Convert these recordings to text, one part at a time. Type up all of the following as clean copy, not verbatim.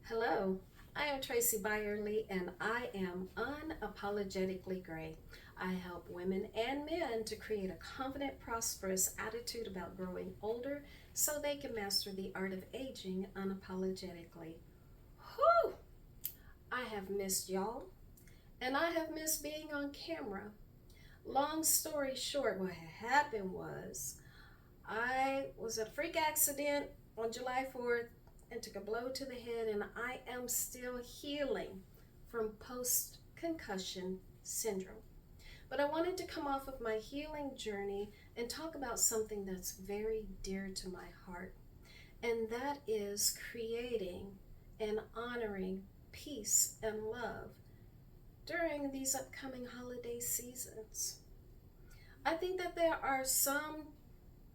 Hello, I am Tracy Byerly and I am unapologetically gray. I help women and men to create a confident, prosperous attitude about growing older so they can master the art of aging unapologetically. Whew! I have missed y'all and I have missed being on camera. Long story short, what happened was I was at a freak accident on July 4th and took a blow to the head, and I am still healing from post concussion syndrome. But I wanted to come off of my healing journey and talk about something that's very dear to my heart, and that is creating and honoring peace and love during these upcoming holiday seasons. I think that there are some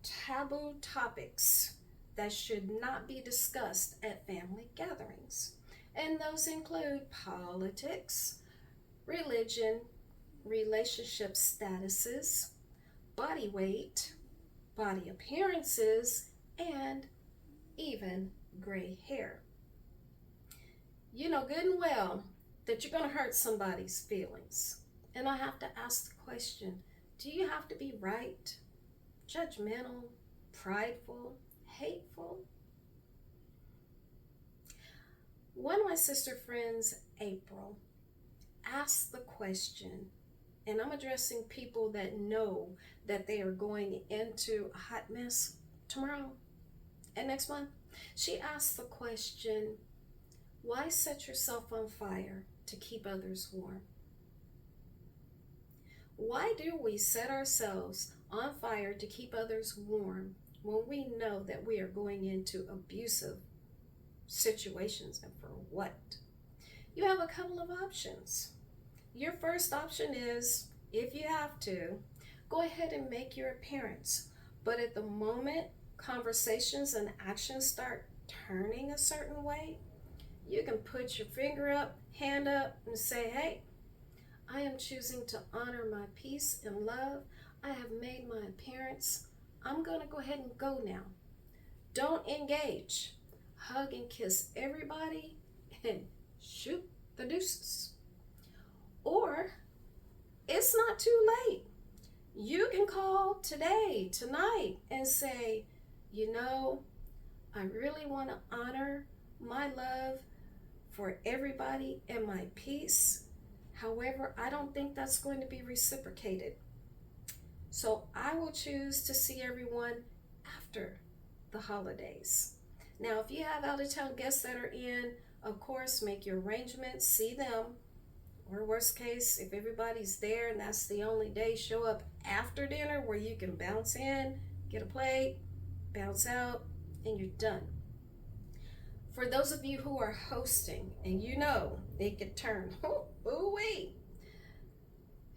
taboo topics that should not be discussed at family gatherings. And those include politics, religion, relationship statuses, body weight, body appearances, and even gray hair. You know good and well that you're going to hurt somebody's feelings. And I have to ask the question, do you have to be right, judgmental, prideful, hateful? One of my sister friends, April, asked the question, and I'm addressing people that know that they are going into a hot mess tomorrow and next month. She asked the question, why set yourself on fire to keep others warm? Why do we set ourselves on fire to keep others warm when we know that we are going into abusive situations, and for what? You have a couple of options. Your first option is, if you have to, go ahead and make your appearance. But at the moment conversations and actions start turning a certain way, you can put your finger up, hand up, and say, hey, I am choosing to honor my peace and love. I have made my appearance. I'm going to go ahead and go now. Don't engage. Hug and kiss everybody and shoot the deuces. Or it's not too late. You can call today, tonight, and say, you know, I really want to honor my love for everybody and my peace. However, I don't think that's going to be reciprocated. So I will choose to see everyone after the holidays. Now, if you have out of town guests that are in, of course, make your arrangements, see them. Or worst case, if everybody's there and that's the only day, show up after dinner where you can bounce in, get a plate, bounce out, and you're done. For those of you who are hosting and you know it could turn, ooh-wee,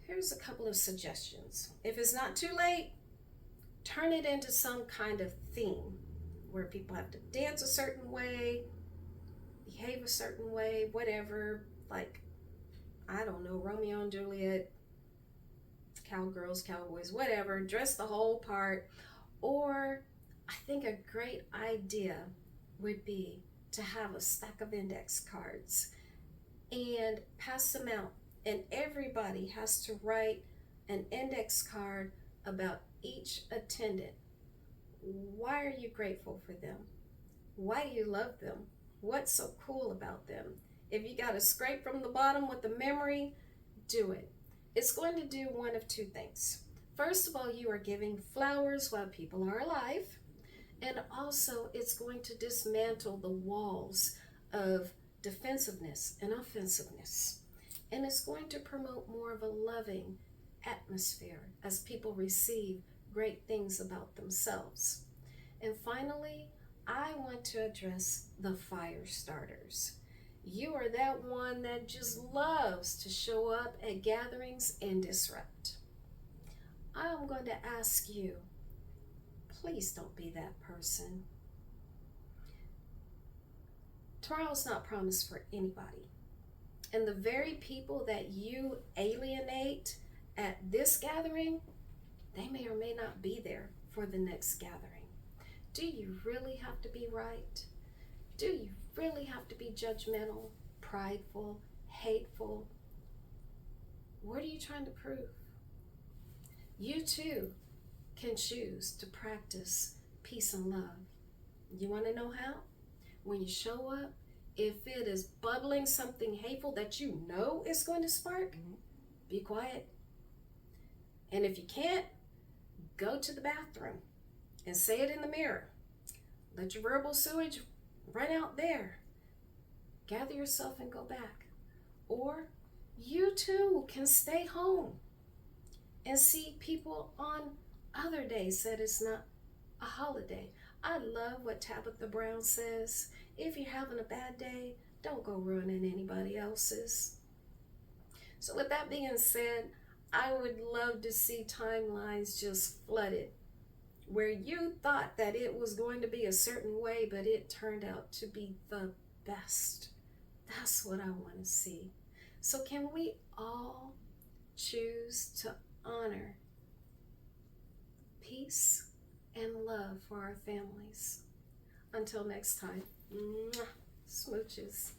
here's a couple of suggestions. If it's not too late, turn it into some kind of theme where people have to dance a certain way, behave a certain way, whatever, like, I don't know, Romeo and Juliet, cowgirls, cowboys, whatever, dress the whole part. Or I think a great idea would be to have a stack of index cards and pass them out. And everybody has to write an index card about each attendant. Why are you grateful for them? Why do you love them? What's so cool about them? If you got to scrape from the bottom with the memory, do it. It's going to do one of two things. First of all, you are giving flowers while people are alive. And also, it's going to dismantle the walls of defensiveness and offensiveness. And it's going to promote more of a loving atmosphere as people receive great things about themselves. And finally, I want to address the fire starters. You are that one that just loves to show up at gatherings and disrupt. I'm going to ask you, please don't be that person. Tomorrow's not promised for anybody. And the very people that you alienate at this gathering, they may or may not be there for the next gathering. Do you really have to be right? Do you really have to be judgmental, prideful, hateful. What are you trying to prove? You too can choose to practice peace and love. You want to know how? When you show up, if it is bubbling something hateful that you know is going to spark, be quiet. And if you can't, go to the bathroom and say it in the mirror. Let your verbal sewage run out there. Gather yourself and go back. Or you too can stay home and see people on other days that it's not a holiday. I love what Tabitha Brown says. If you're having a bad day, don't go ruining anybody else's. So with that being said, I would love to see timelines just flooded where you thought that it was going to be a certain way, but it turned out to be the best. That's what I want to see. So can we all choose to honor peace and love for our families? Until next time, smooches.